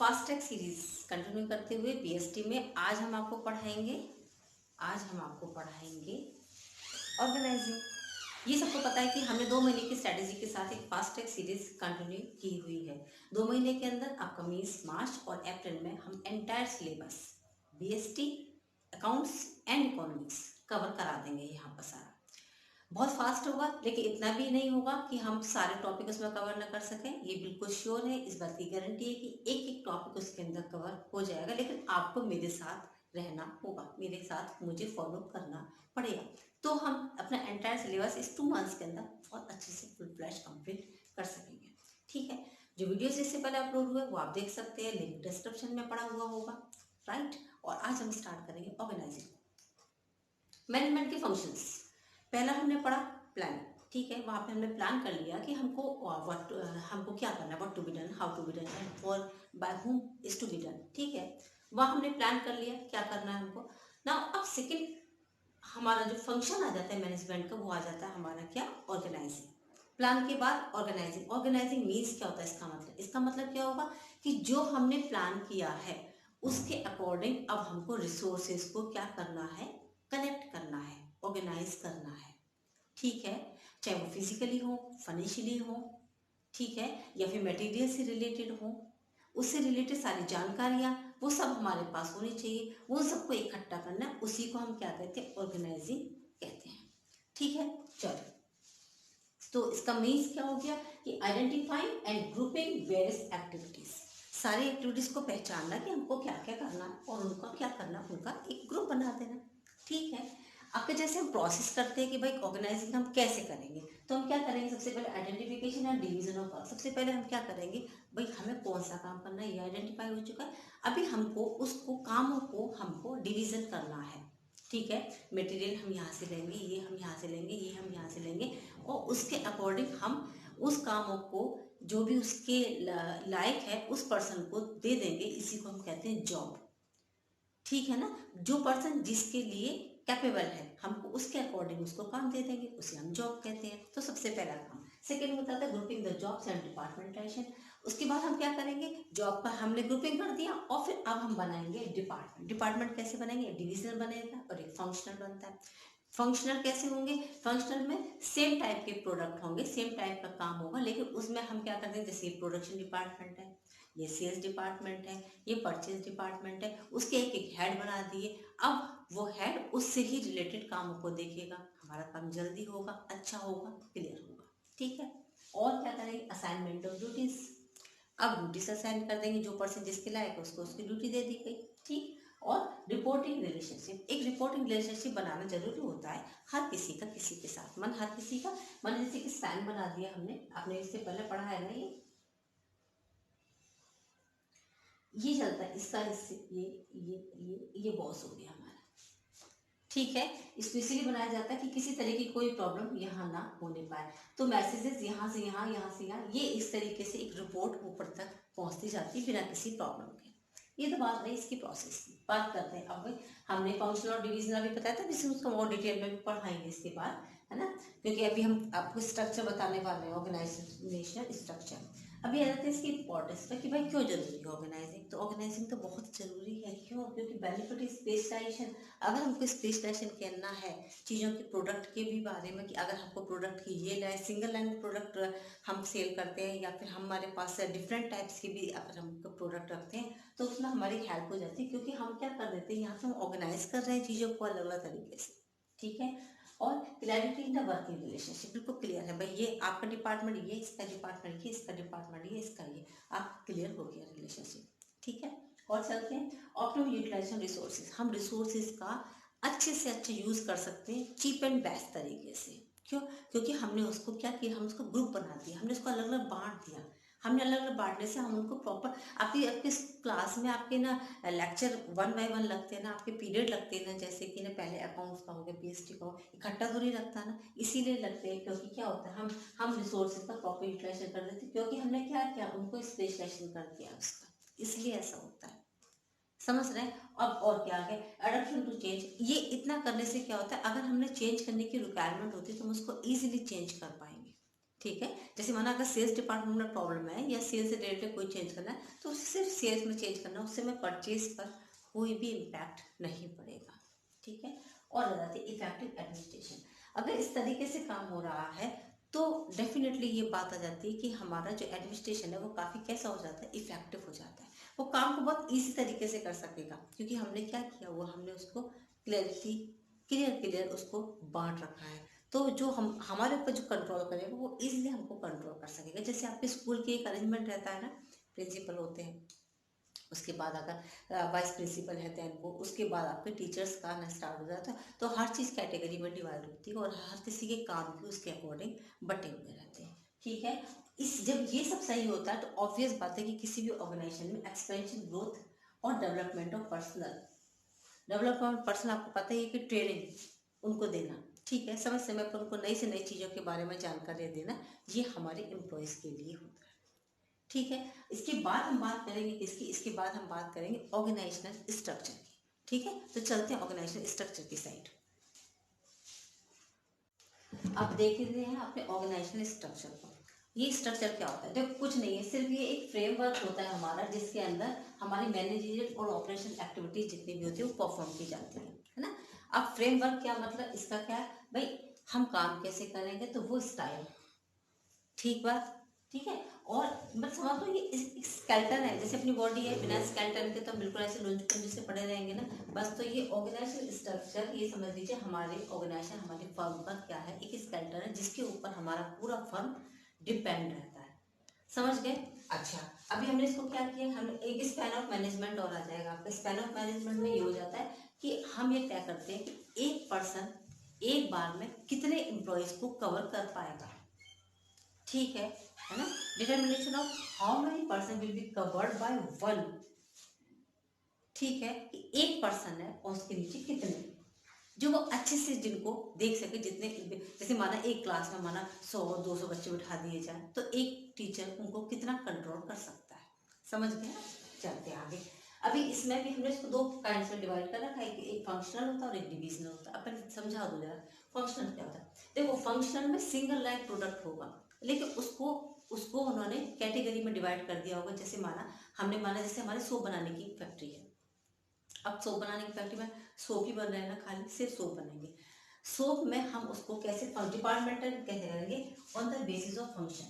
Fast track series continue करते हुए BST में आज हम आपको पढ़ाएंगे ऑर्गेनाइजिंग। ये सबको पता है कि हमने 2 महीने की स्ट्रेटेजी के साथ एक फास्ट ट्रैक सीरीज कंटिन्यू की हुई है। 2 महीने के अंदर अपकमिंग मार्च और अप्रैल में हम entire syllabus BST accounts and economics cover करा देंगे। यहाँ पर सारा बहुत फास्ट होगा, लेकिन इतना भी नहीं होगा कि हम सारे टॉपिक उसमें कवर ना कर सकें। ये बिल्कुल श्योर है, इस बात की गारंटी है कि एक एक टॉपिक उसके अंदर कवर हो जाएगा, लेकिन आपको मेरे साथ रहना होगा, मेरे साथ मुझे फॉलो करना पड़ेगा। तो हम अपना एंटायर सिलेबस इस 2 मंथ्स के अंदर बहुत अच्छे से फुल फ्लैश कंप्लीट कर सकेंगे। ठीक है, जो वीडियोस इससे पहले अपलोड हुए वो आप देख सकते हैं, लिंक डिस्क्रिप्शन में पड़ा हुआ होगा, राइट। और आज हम स्टार्ट करेंगे ऑर्गेनाइजिंग। मैनेजमेंट के फंक्शंस पहला हमने पढ़ा प्लानिंग। ठीक है, वहाँ पे हमने प्लान कर लिया कि हमको क्या करना है, what to be done, how to be done and for by whom is to be done. ठीक है, वहाँ हमने प्लान कर लिया क्या करना है हमको ना। अब सेकेंड हमारा जो फंक्शन आ जाता है मैनेजमेंट का, वो आ जाता है हमारा क्या, ऑर्गेनाइजिंग। प्लान के बाद ऑर्गेनाइजिंग। ऑर्गेनाइजिंग मीन्स क्या होता है, इसका मतलब क्या होगा कि जो हमने प्लान किया है उसके अकॉर्डिंग अब हमको रिसोर्सेज को क्या करना है, कनेक्ट करना है, ऑर्गेनाइज करना है। ठीक है, चाहे वो फिजिकली हो, फाइनेंशियली हो, ठीक है, या फिर मटेरियल से रिलेटेड हो, उससे रिलेटेड सारी जानकारियां वो सब हमारे पास होनी चाहिए। वो सबको इकट्ठा करना, उसी को हम क्या कहते हैं, ऑर्गेनाइजिंग कहते हैं। ठीक है, चलो, तो इसका मीन्स क्या हो गया कि identifying and grouping various activities. सारी एक्टिविटीज को पहचानना कि हमको क्या क्या करना है और उनका क्या करना, उनका एक ग्रुप बना देना। ठीक है, आपके जैसे हम प्रोसेस करते हैं कि भाई ऑर्गेनाइजिंग हम कैसे करेंगे, तो हम क्या करेंगे, सबसे पहले identification and division of work. सबसे पहले हम क्या करेंगे, भाई हमें कौन सा काम करना है, ये आइडेंटिफाई हो चुका है। अभी हमको उसको कामों को हमको डिवीजन करना है। ठीक है, मटेरियल हम यहाँ से लेंगे, ये हम यहाँ से लेंगे, ये हम यहाँ से लेंगे, और उसके अकॉर्डिंग हम उस कामों को जो भी उसके लायक है उस पर्सन को दे देंगे। इसी को हम कहते हैं जॉब। ठीक है ना, जो पर्सन जिसके लिए कैपेबल है हमको उसके अकॉर्डिंग उसको काम दे देंगे, उसे हम जॉब कहते हैं। तो सबसे पहला काम। सेकेंड होता था ग्रुपिंग द जॉब्स एंड डिपार्टमेंटाइजेशन। उसके बाद हम क्या करेंगे, जॉब का हमने ग्रुपिंग कर दिया और फिर अब हम बनाएंगे डिपार्टमेंट। डिपार्टमेंट कैसे बनेंगे, डिविजन बनेगा और एक फंक्शनल बनता है। फंक्शनल कैसे होंगे, फंक्शनल में सेम टाइप के प्रोडक्ट होंगे, सेम टाइप का काम होगा, लेकिन उसमें हम क्या करते हैं, जैसे ये प्रोडक्शन डिपार्टमेंट है, ये सेल्स डिपार्टमेंट है, ये परचेज डिपार्टमेंट है, उसके एक एक हेड बना दिए। अब वो हेड उससे ही रिलेटेड कामों को देखेगा, हमारा काम जल्दी होगा, अच्छा होगा, क्लियर होगा। ठीक है, और क्या करेंगे, असाइनमेंट ऑफ ड्यूटीज। अब ड्यूटीज असाइन कर देंगे, जो पर्सन जिसके लायक है उसको उसकी ड्यूटी दे दी गई। ठीक, और रिपोर्टिंग रिलेशनशिप। एक रिपोर्टिंग रिलेशनशिप बनाना जरूरी होता है हर किसी का किसी के साथ। हर किसी का जैसे कि स्पैन बना दिया हमने, आपने इससे पहले पढ़ा है ना, ये चलता है इसका, इससे ये बॉस हो गया हमारा। ठीक है, इसको इसीलिए बनाया जाता है कि किसी तरह की कोई प्रॉब्लम यहाँ ना होने पाए। तो मैसेजेस यहाँ से यहाँ, यहाँ से यहाँ, ये इस तरीके से एक रिपोर्ट ऊपर तक पहुँचती जाती बिना किसी प्रॉब्लम के। ये तो बात रही इसकी प्रोसेस की। बात करते हैं अब, हमने फंक्शनल और डिवीजन अभी बताया था, जिसमें उसको और डिटेल में भी पढ़ाएंगे इसके बाद, है ना, क्योंकि अभी हम आपको स्ट्रक्चर बताने वाले हैं, ऑर्गेनाइजेशनल स्ट्रक्चर। अभी आ जाते हैं इसकी इंपॉर्टेंस पर कि भाई क्यों जरूरी है ऑर्गेनाइजिंग। तो ऑर्गेनाइजिंग तो बहुत जरूरी है, क्यों, क्योंकि बेनिफिट स्पेशलाइजेशन। अगर हमको स्पेशलाइजेशन करना है चीज़ों के प्रोडक्ट के भी बारे में, कि अगर हमको प्रोडक्ट की ये लाइन, सिंगल लाइन प्रोडक्ट हम सेल करते हैं, या फिर हमारे पास डिफरेंट टाइप्स के भी अगर हम प्रोडक्ट रखते हैं, तो उसमें हमारी हेल्प हो जाती है। क्योंकि हम क्या कर देते हैं, यहाँ पे हम ऑर्गेनाइज कर रहे हैं चीज़ों को अलग अलग तरीके से। ठीक है, और clarity in the working relationship, बिल्कुल क्लियर है भाई, ये आपका डिपार्टमेंट, ये इसका डिपार्टमेंट, ये इसका डिपार्टमेंट, ये इसका, ये आप क्लियर हो गया रिलेशनशिप। ठीक है, और चलते हैं ऑप्टिमम यूटिलाइजेशन रिसोर्सेज। हम रिसोर्सेज का अच्छे से अच्छे यूज़ कर सकते हैं चीप एंड बेस्ट तरीके से। क्यों, क्योंकि हमने उसको क्या किया, हम उसको ग्रुप बना दिया, हमने उसको अलग अलग बांट दिया। हमने अलग अलग बांटने से हम उनको प्रॉपर, आपकी आपके क्लास में आपके ना लेक्चर 1 बाय 1 लगते हैं ना, आपके पीरियड लगते हैं ना, जैसे कि ना पहले अकाउंट्स का हो गया, पीएसटी का हो, इकट्ठा तो नहीं लगता ना, इसीलिए लगते हैं। क्योंकि क्या होता है, हम रिसोर्सेज का प्रॉपर यूटिलाइजेशन कर देते हैं, क्योंकि हमने क्या किया, उनको स्पेशलाइजेशन कर दिया उसका, इसलिए ऐसा होता है। समझ रहे हैं। अब और क्या है, अडॉप्शन टू चेंज। ये इतना करने से क्या होता है, अगर हमने चेंज करने की रिक्वायरमेंट होती है तो हम उसको इजीली चेंज कर पाएंगे। ठीक है। जैसे माना अगर सेल्स डिपार्टमेंट में प्रॉब्लम है या सेल्स से रिलेटेड कोई चेंज करना है तो उसे सिर्फ सेल्स में चेंज करना है, उससे में परचेज पर कोई भी इम्पैक्ट नहीं पड़ेगा। ठीक है। और आ जाती है इफेक्टिव एडमिनिस्ट्रेशन। अगर इस तरीके से काम हो रहा है तो डेफिनेटली ये बात आ जाती है कि हमारा जो एडमिनिस्ट्रेशन है वो काफ़ी कैसा हो जाता है, इफेक्टिव हो जाता है। वो काम को बहुत ईजी तरीके से कर सकेगा क्योंकि हमने क्या किया, वो हमने उसको क्लियरिटी क्लियर उसको बांट रखा है। तो जो हम हमारे ऊपर जो कंट्रोल करेगा वो इजीली हमको कंट्रोल कर सकेगा। जैसे आपके स्कूल की एक अरेंजमेंट रहता है ना, प्रिंसिपल होते हैं, उसके बाद अगर वाइस प्रिंसिपल है दैन वो, उसके बाद आपके टीचर्स का आना स्टार्ट हो जाता है। तो हर चीज़ कैटेगरी में डिवाइड होती है और हर किसी के काम भी उसके अकॉर्डिंग बटे हुए रहते हैं। ठीक है। इस जब ये सब सही होता है तो ऑब्वियस बात है कि किसी भी ऑर्गेनाइजेशन में एक्सपेंशन, ग्रोथ और डेवलपमेंट ऑफ पर्सनल आपको पता ही है कि ट्रेनिंग उनको देना, ठीक है, समय समय पर उनको नई से नई चीज़ों के बारे में जानकारी देना, ये हमारे एम्प्लॉयज़ के लिए होता है। ठीक है। इसके बाद हम बात करेंगे किसकी, इसके बाद हम बात करेंगे ऑर्गेनाइजेशनल स्ट्रक्चर की। ठीक है। तो चलते हैं ऑर्गेनाइजेशनल स्ट्रक्चर की साइड। अब देख रहे हैं आपने ऑर्गेनाइजेशनल स्ट्रक्चर को। ये स्ट्रक्चर क्या होता है, देखो कुछ नहीं है, सिर्फ ये एक फ्रेमवर्क होता है हमारा जिसके अंदर हमारी मैनेजरियल और ऑपरेशन एक्टिविटीज जितनी भी होती है वो परफॉर्म की जाती है ना। अब फ्रेमवर्क क्या मतलब, इसका क्या है भाई, हम काम कैसे करेंगे तो वो स्टाइल, ठीक बात, ठीक है। और बस समझ लो ये स्केलेटन है, जैसे अपनी बॉडी है, बिना स्केलेटन के तो हम बिल्कुल ऐसे लुंज पुंज से पड़े रहेंगे ना। बस तो ये ऑर्गेनाइजेशनल स्ट्रक्चर ये समझ लीजिए हमारे ऑर्गेनाइजेशन, हमारे फर्म का क्या है, एक स्केलेटन है जिसके ऊपर हमारा पूरा फर्म डिपेंड रहता है। समझ गए। अच्छा, अभी हमने इसको क्या किया, हम एक स्पैन ऑफ मैनेजमेंट और आ जाएगा आपका। स्पैन ऑफ मैनेजमेंट में ये हो जाता है कि हम ये तय करते हैं कि एक पर्सन एक बार में कितने एम्प्लॉयज को कवर कर पाएगा। ठीक है ना। Determination of how many person will be covered by one. ठीक है, कि एक पर्सन है और उसके नीचे कितने जो वो अच्छे से जिनको देख सके, जितने, जैसे माना एक क्लास में माना 100-200 बच्चे उठा दिए जाए तो एक टीचर उनको कितना कंट्रोल कर सकता है। समझ गए। चलते आगे। अभी इसमें भी हमने इसको दो काइंड्स में डिवाइड कर रखा है, एक फंक्शनल होता है और एक डिविजनल होता है। अपन समझा दो जरा, फंक्शनल क्या होता है। देखो फंक्शनल में सिंगल लाइन प्रोडक्ट होगा, लेकिन उसको उसको उन्होंने कैटेगरी में डिवाइड कर दिया होगा। जैसे माना हमने माना जैसे हमारे सोप बनाने की फैक्ट्री है। अब सोप बनाने की फैक्ट्री में सोप ही बन रहे हैं ना, खाली सिर्फ सोप बनेंगे। सोप में हम उसको कैसे डिपार्टमेंटल कैसे करेंगे, on the basis of function,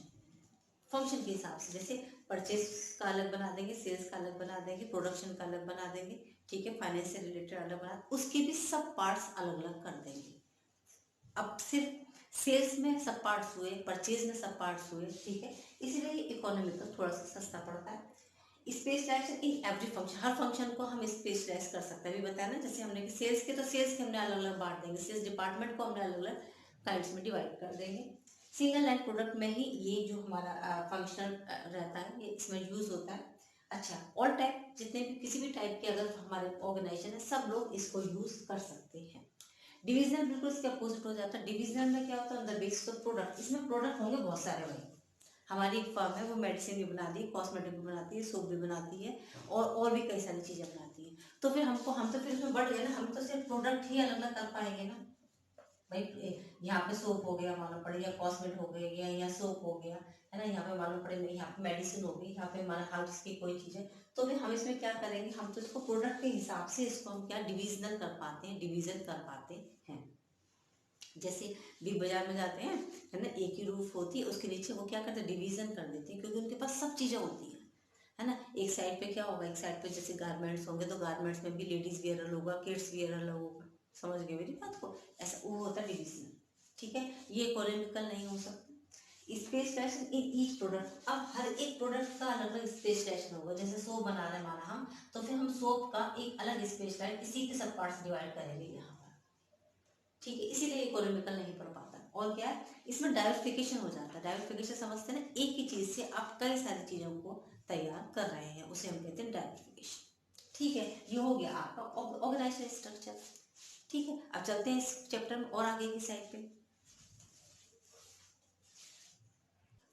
function के हिसाब से। जैसे परचेज का अलग बना देंगे, सेल्स का अलग बना देंगे, प्रोडक्शन का अलग बना देंगे, ठीक है, फाइनेंस से रिलेटेड अलग बना, उसके भी सब पार्ट्स अलग अलग कर देंगे। अब सिर्फ सेल्स में सब पार्ट्स हुए, परचेज में सब पार्ट्स हुए, ठीक है, इसीलिए ये इकोनॉमिकल थोड़ा सा सस्ता पड़ता है। स्पेशलाइजेशन इन एवरी फंक्शन, हर फंक्शन को हम स्पेशलाइज कर सकते हैं। अभी बताया ना, जैसे हमने कि सेल्स के तो सेल्स के हमने अलग अलग बांट देंगे, सेल्स डिपार्टमेंट को हमने अलग अलग काइंड्स में डिवाइड कर देंगे। सिंगल लाइन प्रोडक्ट में ही ये जो हमारा फंक्शनल रहता है ये इसमें यूज होता है। अच्छा, ऑल टाइप जितने भी किसी भी टाइप के अगर हमारे ऑर्गेनाइजेशन है सब लोग इसको यूज कर सकते हैं। डिविजनल बिल्कुल इसके अपोजिट हो जाता है। डिविजनल में क्या होता है, on the basis of product, इसमें प्रोडक्ट होंगे बहुत सारे भाई। हमारी एक फर्म है वो मेडिसिन भी बनाती है, कॉस्मेटिक भी बनाती है, सोप भी बनाती है और भी कई सारी चीज़ें बनाती है। तो फिर हम तो फिर उसमें बढ़ गए ना, हम तो सिर्फ प्रोडक्ट ही अलग अलग कर पाएंगे ना भाई। यहाँ पे सोप हो गया मालूम पड़े, या कॉस्मेट हो गए, या यहाँ सोप हो गया, है ना, यहाँ पे मालूम पड़े, यहाँ पे मेडिसिन हो गई, यहाँ पे हमारा हाउस की कोई चीज़ है। तो फिर हम इसमें क्या करेंगे, हम तो इसको प्रोडक्ट के हिसाब से इसको हम क्या डिविजनल कर पाते हैं, डिवीजन कर पाते हैं। जैसे बिग बाजार में जाते हैं, है ना, एक ही रूफ होती है, उसके नीचे वो क्या करते हैं, डिवीजन कर देते हैं, क्योंकि उनके पास सब चीज़ें होती है ना। एक साइड पे क्या होगा, एक साइड पे जैसे गारमेंट्स होंगे तो गारमेंट्स में भी लेडीज वेयर अलग होगा, किड्स वेयर अलग होगा। समझ गए मेरी बात को, ऐसा वो होता है डिविजन। ठीक है, ये इकोनॉमिकल नहीं हो सकता। स्पेशलाइजेशन इन ईच प्रोडक्ट, अब हर एक प्रोडक्ट का अलग अलग स्पेशलाइजेशन होगा। जैसे सोप बना रहे हैं माना हम, तो फिर हम सोप का एक अलग स्पेशलाइज इसी के सब पार्ट्स डिवाइड करेंगे यहाँ पर। ठीक है, इसीलिए इकोनॉमिकल नहीं पढ़ पाता। और क्या है, इसमें डाइवर्सिफिकेशन हो जाता है। डाइवर्सिफिकेशन समझते हैं ना, एक ही चीज से आप कई सारी चीजों को तैयार कर रहे हैं, उसे हम कहते हैं डाइवर्सिफिकेशन। ठीक है, ये हो गया आपका ऑर्गेनाइजेशन स्ट्रक्चर। ठीक है, अब चलते हैं इस चैप्टर में और आगे की साइड पे।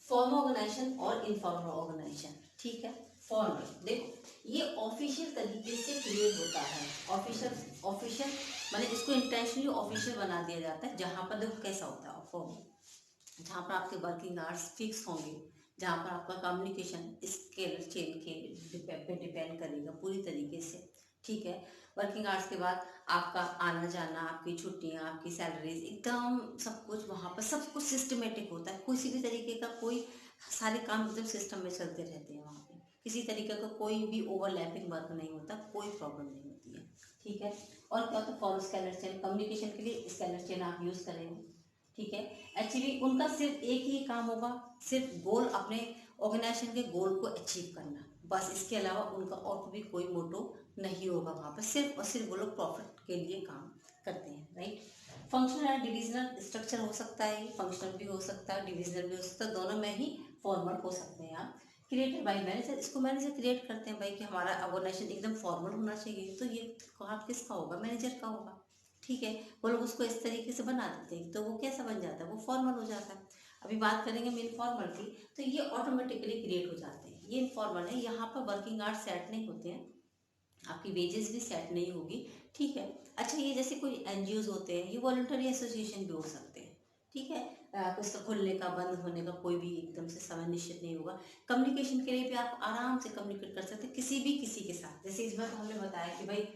फॉर्मल ऑर्गेनाइजेशन और इनफॉर्मल ऑर्गेनाइजेशन। ठीक है, फॉर्मल देखो ये ऑफिशियल तरीके से क्रिएट होता है। ऑफिशियल माने इसको इंटेंशनली ऑफिशियल बना दिया जाता है। जहां पर देखो कैसा होता है फॉर्मल, जहाँ पर आपके वर्किंग आवर्स फिक्स होंगे, जहाँ पर आपका कम्युनिकेशन स्केल चेन के पे डिपेंड करेगा पूरी तरीके से, ठीक है। वर्किंग आवर्स के बाद आपका आना जाना, आपकी छुट्टियाँ, आपकी सैलरीज, एकदम सब कुछ वहाँ पर सब कुछ सिस्टमेटिक होता है। किसी भी तरीके का कोई, सारे काम एकदम सिस्टम में चलते रहते हैं वहाँ पे, किसी तरीके का कोई भी ओवरलैपिंग वर्क नहीं होता, कोई प्रॉब्लम नहीं होती है, ठीक है। और क्या होता है, फॉलो स्कैलर चेन, कम्युनिकेशन के लिए स्कैलर चेन आप यूज़ करेंगे, ठीक है। एक्चुअली उनका सिर्फ एक ही काम होगा, सिर्फ गोल, अपने ऑर्गेनाइजेशन के गोल को अचीव करना, बस। इसके अलावा उनका और भी कोई मोटो नहीं होगा वहाँ पर, सिर्फ और सिर्फ वो लोग प्रॉफिट के लिए काम करते हैं, राइट। फंक्शनल या डिविजनल स्ट्रक्चर हो सकता है, फंक्शनल भी हो सकता है, डिविजनल भी हो सकता है, दोनों में ही फॉर्मल हो सकते हैं आप। क्रिएटेड बाई मैनेजर, इसको मैनेजर क्रिएट करते हैं भाई कि हमारा ऑर्गेनाइजेशन एकदम फॉर्मल होना चाहिए, तो ये काम किसका होगा, मैनेजर का होगा, ठीक है। वो लोग उसको इस तरीके से बना देते हैं तो वो कैसा बन जाता है, वो फॉर्मल हो जाता है। अभी बात करेंगे हम इनफॉर्मल की, तो ये ऑटोमेटिकली क्रिएट हो जाते हैं, ये इनफॉर्मल है, यहाँ पर वर्किंग आवर्स सेट नहीं होते हैं, आपकी वेजेस भी सेट नहीं होगी, ठीक है। अच्छा, ये जैसे कोई एनजीओज होते हैं, ये वॉलंटरी एसोसिएशन भी हो सकते हैं, ठीक है। इसका खुलने का बंद होने का कोई भी एकदम से समय निश्चित नहीं होगा। कम्युनिकेशन के लिए भी आप आराम से कम्युनिकेट कर सकते हैं किसी के साथ, जैसे इस बार हमने बताया कि भाई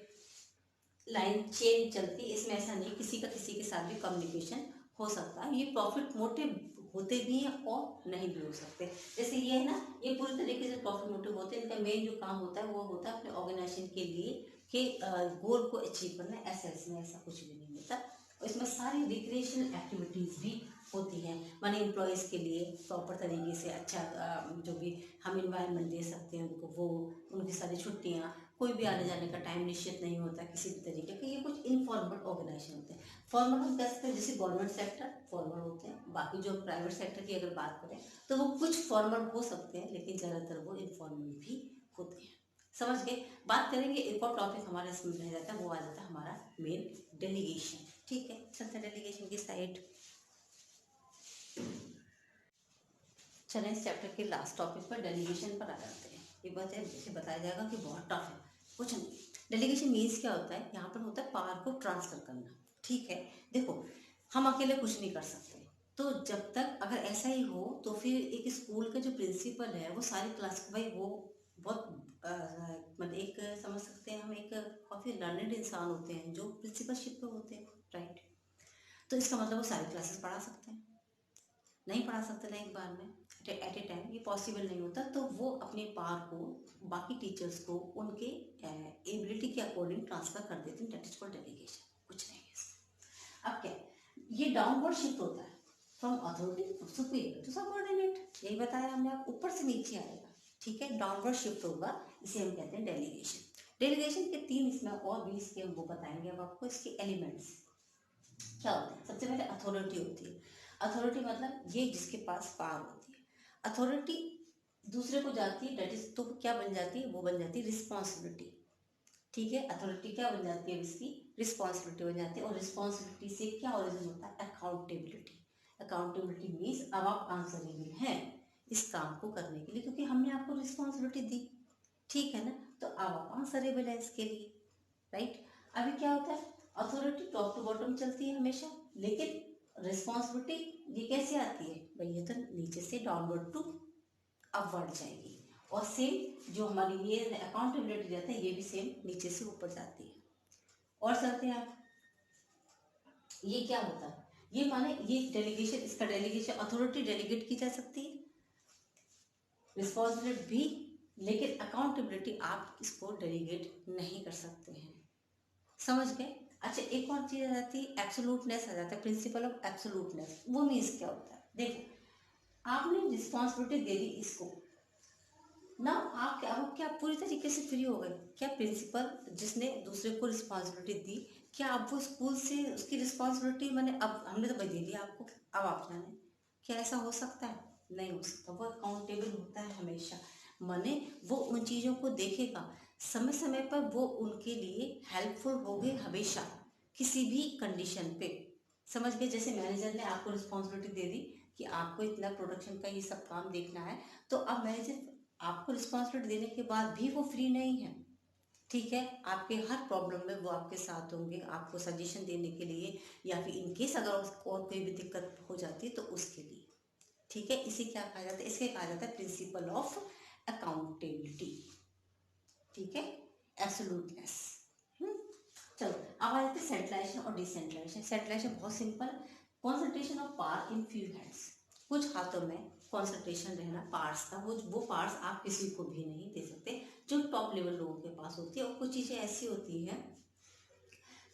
लाइन चेन चलती है, इसमें ऐसा नहीं, किसी का किसी के साथ भी कम्युनिकेशन हो सकता है। ये प्रॉफिट मोटिव होते भी हैं और नहीं भी हो सकते, जैसे ये है ना, ये पूरी तरीके से प्रॉफिट मोटिव होते हैं। इनका मेन जो काम होता है वो होता है अपने ऑर्गेनाइजेशन के लिए कि गोल को अचीव करना, ऐसा इसमें ऐसा कुछ भी नहीं होता। और इसमें सारी रिक्रिएशनल एक्टिविटीज़ भी होती हैं, माने एम्प्लॉयज़ के लिए प्रॉपर तरीके से अच्छा जो भी हम इन्वायरमेंट दे सकते हैं उनको, वो उनकी सारी छुट्टियाँ, कोई भी आने जाने का टाइम निश्चित नहीं होता किसी भी तरीके का, ये कुछ इनफॉर्मल ऑर्गेनाइजेशन होते हैं। फॉर्मल हम कह सकते हैं, जैसे गवर्नमेंट सेक्टर फॉर्मल होते हैं, बाकी जो प्राइवेट सेक्टर की अगर बात करें तो वो कुछ फॉर्मल हो सकते हैं, लेकिन ज़्यादातर वो इनफॉर्मल भी होते हैं, समझ गए। बात करेंगे, एक और टॉपिक हमारा इसमें रह जाता है, वो आ जाता है हमारा मेन डेलीगेशन, ठीक है। चलते डेलीगेशन की साइड, चलें इस चैप्टर के लास्ट टॉपिक पर, डेलीगेशन पर आ जाते हैं। एक बात है, जैसे बताया जाएगा कि बहुत टफ है, कुछ नहीं। डेलीगेशन मीन्स क्या होता है, यहाँ पर होता है पावर को ट्रांसफर करना, ठीक है। देखो, हम अकेले कुछ नहीं कर सकते, तो जब तक अगर ऐसा ही हो तो फिर एक स्कूल का जो प्रिंसिपल है वो सारी क्लास को, भाई वो बहुत मतलब एक समझ सकते हैं हम, एक काफ़ी लर्नेड इंसान होते हैं जो प्रिंसिपलशिप पे होते हैं, राइट। तो इसका मतलब वो सारी क्लासेस पढ़ा सकते हैं, नहीं पढ़ा सकते ना एक बार में, एट ए टाइम, ये पॉसिबल नहीं होता। तो वो अपने पावर को बाकी टीचर्स को उनके एबिलिटी के अकॉर्डिंग ट्रांसफर कर देते हैं, दैट इज कॉल्ड डेलीगेशन, कुछ नहीं है इसमें। अब क्या, ये डाउनवर्ड शिफ्ट होता है, from authority to superior to subordinate, यही बताया हमने, आप ऊपर से नीचे आएगा, ठीक है, डाउनवर्ड शिफ्ट होगा, इसे हम कहते हैं डेलीगेशन। डेलीगेशन के तीन इसमें और भी इसके हम वो बताएंगे अब आपको, इसके एलिमेंट्स क्या होते हैं। सबसे पहले अथॉरिटी होती है, अथॉरिटी मतलब ये जिसके पास पावर होती है। अथॉरिटी दूसरे को जाती है, डेट इज, तो क्या बन जाती है, वो बन जाती है रिस्पॉन्सिबिलिटी, ठीक है। अथॉरिटी क्या बन जाती है, इसकी रिस्पॉन्सिबिलिटी बन जाती है, और रिस्पॉन्सिबिलिटी से क्या ओरिजिन होता है, अकाउंटेबिलिटी। अकाउंटेबिलिटी मीन्स अब आप आंसरेबल हैं इस काम को करने के लिए, क्योंकि हमने आपको रिस्पॉन्सिबिलिटी दी, ठीक है ना, तो अब आप आंसरेबल है इसके लिए, राइट। अभी क्या होता है, अथॉरिटी टॉप टू बॉटम चलती है हमेशा, लेकिन रिस्पॉन्सिबिलिटी ये कैसे आती है भाई, ये तो नीचे से डाउनवर्ड टू अपवर्ड जाएगी, और सेम जो हमारी ये अकाउंटेबिलिटी रहता है, ये भी सेम नीचे से ऊपर जाती है। और चलते हैं आप, ये क्या होता है, ये माने ये डेलीगेशन, इसका डेलीगेशन, अथॉरिटी डेलीगेट की जा सकती है, रिस्पॉन्सिबिलिटी भी, लेकिन अकाउंटेबिलिटी आप इसको डेलीगेट नहीं कर सकते हैं, समझ गए। अच्छा, एक और चीज आ जाती है, एब्सोल्यूटनेस आ जाता है, प्रिंसिपल ऑफ एब्सोल्यूटनेस, वो मीन्स क्या होता है, देखो आपने रिस्पॉन्सिबिलिटी दे दी इसको ना, आप क्या, अब क्या पूरी तरीके से फ्री हो गए क्या, प्रिंसिपल जिसने दूसरे को रिस्पॉन्सिबिलिटी दी, क्या अब वो स्कूल से उसकी रिस्पॉन्सिबिलिटी, मैंने अब हमने तो भाई दे दिया आपको, अब आप जाने, क्या ऐसा हो सकता है, नहीं हो सकता। वो अकाउंटेबल होता है हमेशा, माने वो उन चीज़ों को देखेगा, समय समय पर वो उनके लिए हेल्पफुल होंगे हमेशा, किसी भी कंडीशन पे, समझ गए। जैसे मैनेजर ने आपको रिस्पॉन्सिबिलिटी दे दी कि आपको इतना प्रोडक्शन का ये सब काम देखना है, तो अब मैनेजर आपको रिस्पॉन्सिबिलिटी देने के बाद भी वो फ्री नहीं है, ठीक है। आपके हर प्रॉब्लम में वो आपके साथ होंगे, आपको सजेशन देने के लिए, या फिर इनकेस अगर और कोई भी दिक्कत हो जाती है तो उसके लिए, ठीक है, इसे क्या कहा जाता है, इसे कहा जाता है प्रिंसिपल ऑफ अकाउंटेबिलिटी। ठीक है, एब्सोल्यूटनेस। चलो अब आ जाते हैं सेंट्रलाइजेशन और डिसेंट्रलाइजेशन। सेंट्रलाइजेशन बहुत simple, concentration of power in few hands. कुछ हाथों में कॉन्सेंट्रेशन रहना पार्ट्स का, वो पार्ट्स आप किसी को भी नहीं दे सकते जो टॉप लेवल लोगों के पास होती है। और कुछ चीज़ें ऐसी होती हैं,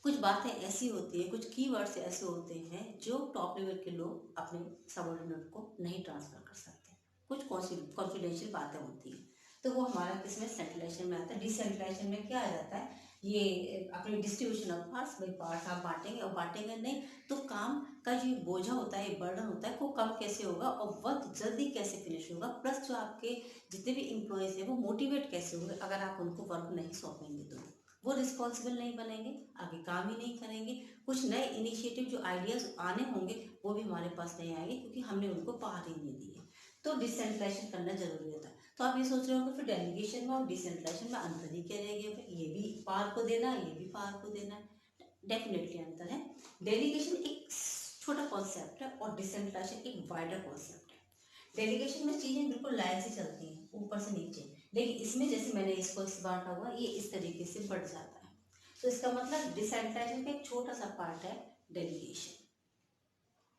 कुछ बातें ऐसी होती हैं, कुछ कीवर्ड्स ऐसे होते हैं जो टॉप लेवल के लोग अपने सबऑर्डिनेट को नहीं ट्रांसफर कर सकते। कुछ कॉन्फिडेंशियल बातें होती हैं, तो वो हमारा किसमें सेंट्रलाइजेशन में आता है। डिसेंट्रलाइजेशन में क्या आ जाता है, ये अपनी डिस्ट्रीब्यूशन ऑफ पार्ट्स, भाई पार्ट्स आप बांटेंगे और बांटेंगे नहीं तो काम का जो बोझा होता है, बर्डन होता है, वो कम कैसे होगा और वर्क जल्दी कैसे फिनिश होगा, प्लस जो आपके जितने भी एम्प्लॉयज हैं वो मोटिवेट कैसे होंगे अगर आप उनको वर्क नहीं सौंपेंगे तो। वो रिस्पॉन्सिबल नहीं बनेंगे, आगे काम ही नहीं करेंगे, कुछ नए इनिशिएटिव जो आइडियाज आने होंगे वो भी हमारे पास नहीं आएंगे क्योंकि हमने उनको पावर ही नहीं दी है। तो डिसेंट्रलाइजेशन करना जरूरी होता है। तो आप ये सोच रहे होंगे फिर डेलीगेशन में और डिसेंट्रलाइजेशन में अंतर ही क्या रह गया, फिर ये भी पावर को देना ये भी पावर को देना। डेफिनेटली अंतर है। डेलीगेशन एक छोटा कॉन्सेप्ट है और डिसेंट्रलाइजेशन एक वाइडर कॉन्सेप्ट है। डेलीगेशन में चीजें बिल्कुल लाइन से चलती हैं ऊपर से नीचे, लेकिन इसमें जैसे मैंने इसको इस बांटा हुआ ये इस तरीके से बढ़ जाता है। तो इसका मतलब डिसेंट्रलाइजेशन का एक छोटा सा पार्ट है डेलीगेशन।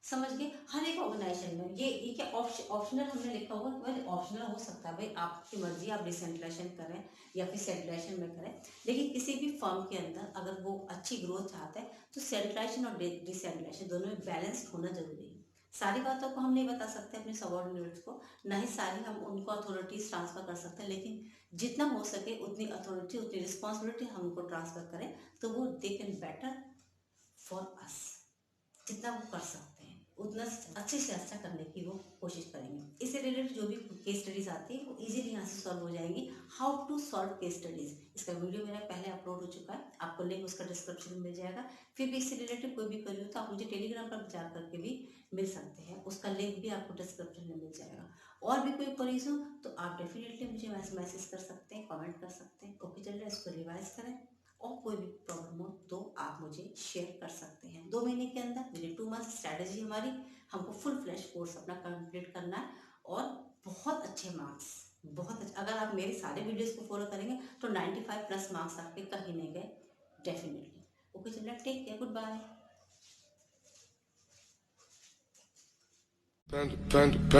समझ गए। हर एक ऑर्गेनाइजेशन में ये क्या ऑप्शनल हमने लिखा हुआ कि भाई ऑप्शनल हो सकता है, भाई आपकी मर्जी आप डिसेंट्रलाइजेशन करें या फिर सेंट्रलाइजेशन में करें, लेकिन किसी भी फर्म के अंदर अगर वो अच्छी ग्रोथ चाहता है तो सेंट्रलाइजेशन और डिसेंट्रलाइजेशन दोनों में बैलेंस्ड होना जरूरी है। सारी बातों को हम नहीं बता सकते अपने सबऑर्डिनेट्स को, ना ही सारी हम उनको अथॉरिटीज ट्रांसफर कर सकते हैं, लेकिन जितना हो सके उतनी अथॉरिटी उतनी रिस्पॉन्सिबिलिटी हम उनको ट्रांसफर करें तो वो they can better for us. जितना वो कर सकते हैं उतना अच्छे से अच्छा करने की वो कोशिश करेंगे। इससे रिलेटेड जो भी केस स्टडीज आती है वो इजीली यहाँ से सॉल्व हो जाएंगी। How to solve case studies, इसका वीडियो मेरा पहले अपलोड हो चुका है, आपको लिंक उसका डिस्क्रिप्शन में मिल जाएगा। फिर भी इससे रिलेटेड कोई भी क्वेरी हो तो आप मुझे टेलीग्राम पर जा करके भी मिल सकते हैं, उसका लिंक भी आपको डिस्क्रिप्शन में मिल जाएगा। और भी कोई क्वेरीज हो तो आप डेफिनेटली मुझे मैसेज कर सकते हैं, कमेंट कर सकते हैं। ओके चलिए इसको रिवाइज करें, और कोई भी प्रॉब्लम हो तो आप मुझे शेयर कर सकते हैं। 2 महीने के अंदर विद इन 2 मंथ स्ट्रैटेजी हमारी, हमको फुल फ्लैश कोर्स अपना कंप्लीट करना है और बहुत अच्छे मार्क्स, बहुत अच्छे, अगर आप मेरे सारे वीडियोस को फॉलो करेंगे तो 95 प्लस मार्क्स आपके कहीं नहीं गए डेफिनेटली। ओके चलिए टेक केयर, गुड बाय।